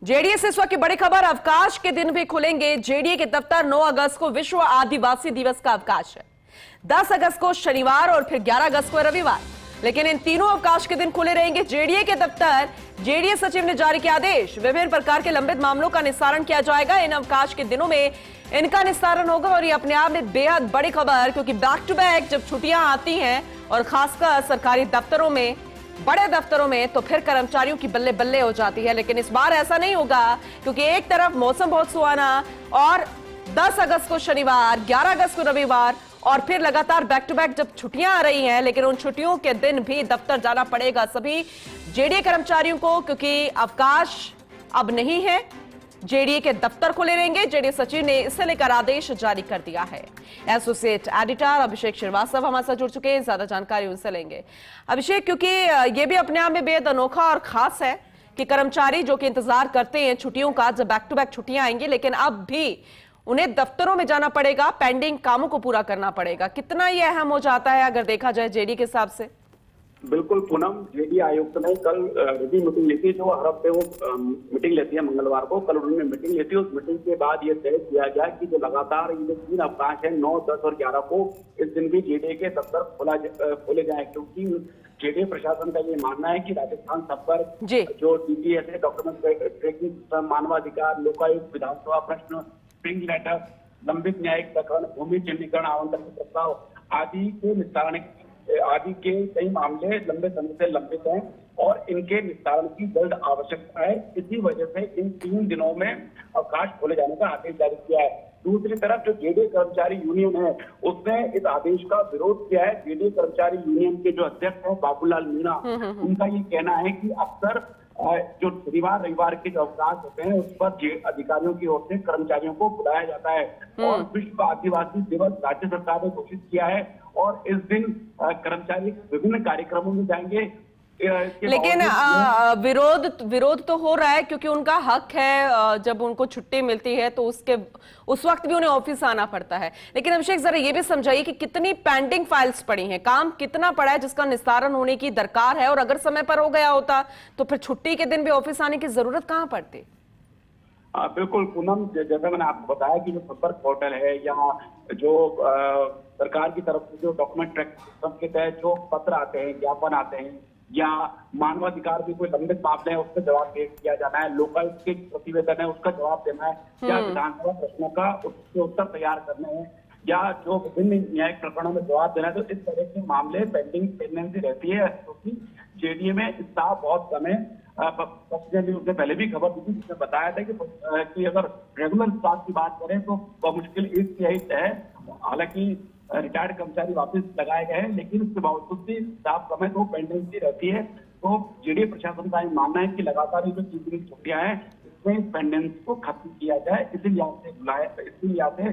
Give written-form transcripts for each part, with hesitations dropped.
JDA से इस वक्त की बड़ी खबर, अवकाश के दिन भी खुलेंगे जेडीए के दफ्तर। 9 अगस्त को विश्व आदिवासी दिवस का अवकाश है, 10 अगस्त को शनिवार और फिर 11 अगस्त को रविवार। लेकिन इन तीनों अवकाश के दिन खुले रहेंगे जेडीए के दफ्तर। जेडीए सचिव ने जारी किया आदेश, विभिन्न प्रकार के लंबित मामलों का निस्तारण किया जाएगा। इन अवकाश के दिनों में इनका निस्तारण होगा और ये अपने आप में बेहद बड़ी खबर, क्योंकि बैक टू बैक जब छुट्टियां आती हैं और खासकर सरकारी दफ्तरों में, बड़े दफ्तरों में, तो फिर कर्मचारियों की बल्ले बल्ले हो जाती है। लेकिन इस बार ऐसा नहीं होगा, क्योंकि एक तरफ मौसम बहुत सुहाना और 10 अगस्त को शनिवार, 11 अगस्त को रविवार और फिर लगातार बैक टू बैक जब छुट्टियां आ रही हैं, लेकिन उन छुट्टियों के दिन भी दफ्तर जाना पड़ेगा सभी जेडीए कर्मचारियों को, क्योंकि अवकाश अब नहीं है। जेडीए के दफ्तर खुले रहेंगे। जेडीए सचिव ने इसे लेकर आदेश जारी कर दिया है। एसोसिएट एडिटर अभिषेक श्रीवास्तव हमारे साथ जुड़ चुके हैं, ज्यादा जानकारी उनसे लेंगे। अभिषेक, क्योंकि ये भी अपने आप में बेहद अनोखा और खास है कि कर्मचारी जो कि इंतजार करते हैं छुट्टियों का, जब बैक टू बैक छुट्टियां आएंगी, लेकिन अब भी उन्हें दफ्तरों में जाना पड़ेगा, पेंडिंग कामों को पूरा करना पड़ेगा। कितना ये अहम हो जाता है अगर देखा जाए जेडीए के हिसाब से? बिल्कुल पूनम, जेडीए आयुक्त ने कल रिव्यू मीटिंग ली थी, जो हर हफ्ते वो मीटिंग लेती है मंगलवार को। कल उन्होंने मीटिंग ली थी। उस मीटिंग के बाद ये तय किया गया कि जो लगातार ये 3 अवकाश है, 9, 10 और 11 को, इस दिन भी जेडीए के दफ्तर खोले जाए, क्योंकि जेडीए प्रशासन का ये मानना है कि राजस्थान सफर, जो डीटीएस है, डॉक्यूमेंट ट्रैकिंग सिस्टम, मानवाधिकार, लोकायुक्त, विधानसभा प्रश्न, स्प्रिंग लेटर, लंबित न्यायिक प्रकरण, भूमि चिन्हीकरण, आवंटन के प्रस्ताव आदि के निस्तारण आदि के कई मामले लंबे समय से लंबित हैं और इनके निस्तारण की जल्द आवश्यकता है। इसी वजह से इन 3 दिनों में अवकाश खोले जाने का आदेश जारी किया है। दूसरी तरफ जो जेडीए कर्मचारी यूनियन है, उसने इस आदेश का विरोध किया है। जेडीए कर्मचारी यूनियन के जो अध्यक्ष हैं बाबूलाल मीणा, उनका ये कहना है कि अक्सर जो शनिवार रविवार के जो अवकाश होते हैं, उस पर अधिकारियों की ओर से कर्मचारियों को बुलाया जाता है और विश्व आदिवासी दिवस राज्य सरकार ने घोषित किया है और इस दिन कर्मचारी विभिन्न कार्यक्रमों में जाएंगे। लेकिन विरोध तो हो रहा है, क्योंकि उनका हक है, जब उनको छुट्टी मिलती है तो उस वक्त भी उन्हें ऑफिस आना पड़ता है। लेकिन अभिषेक, जरा ये भी समझाइए कि कितनी पेंडिंग फाइल्स पड़ी हैं, काम कितना पड़ा है जिसका निस्तारण होने की दरकार है, और अगर समय पर हो गया होता तो फिर छुट्टी के दिन भी ऑफिस आने की जरूरत कहां पड़ती? बिल्कुल पूनम, जैसा मैंने आपको बताया कि जो संपर्क पोर्टल है, यहाँ जो सरकार की तरफ से जो डॉक्यूमेंट ट्रैक सिस्टम के तहत जो पत्र आते हैं, ज्ञापन आते हैं, या मानवाधिकार के कोई लंबित मामले हैं, उसका जवाब दिया जाना है, लोकायुक्त के प्रतिवेदन है उसका जवाब देना है, या विधानसभा प्रश्नों का उसके उत्तर तैयार करने हैं, या जो विभिन्न न्यायिक प्रकरणों में जवाब देना है, तो इस तरह के मामले पेंडेंसी रहती है, क्योंकि जेडीए में स्टाफ बहुत कम है। उसने पहले भी खबर दी थी, जिसने बताया था कि अगर रेगुलर स्टाफ की बात करें तो मुश्किल 1/3 है। हालांकि रिटायर्ड कर्मचारी वापस लगाए गए हैं, लेकिन उसके बावजूद भी स्टाफ कम है तो पेंडेंसी रहती है। तो जेडीए प्रशासन का मानना है कि लगातार ये जो 3 दिन की छुट्टियां हैं, इसमें पेंडेंसी को खत्म किया जाए, इसीलिए आपसे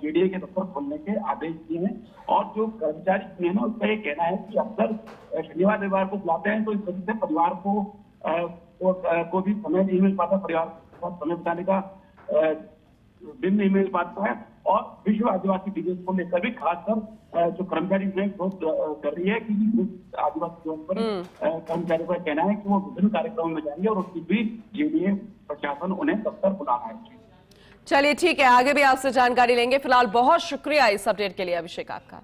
जेडीए के दफ्तर खोलने के आदेश दिए हैं। और जो कर्मचारी है ना, उसका ये कहना है कि अक्सर शनिवार रविवार को बुलाते हैं, तो इस वजह से परिवार को भी समय नहीं मिल पाता, परिवार के साथ समय बिताने का दिन नहीं मिल पाता है। और विश्व आदिवासी दिवस को लेकर भी खासकर जो कर्मचारी विरोध कर रही है कि आदिवासी दिवस पर कर्मचारियों का कहना है कि वो विभिन्न कार्यक्रमों में जाएंगे और उसकी भी जेडीए प्रशासन उन्हें दफ्तर बुलाना है। चलिए ठीक है, आगे भी आपसे जानकारी लेंगे। फिलहाल बहुत शुक्रिया इस अपडेट के लिए अभिषेक आपका।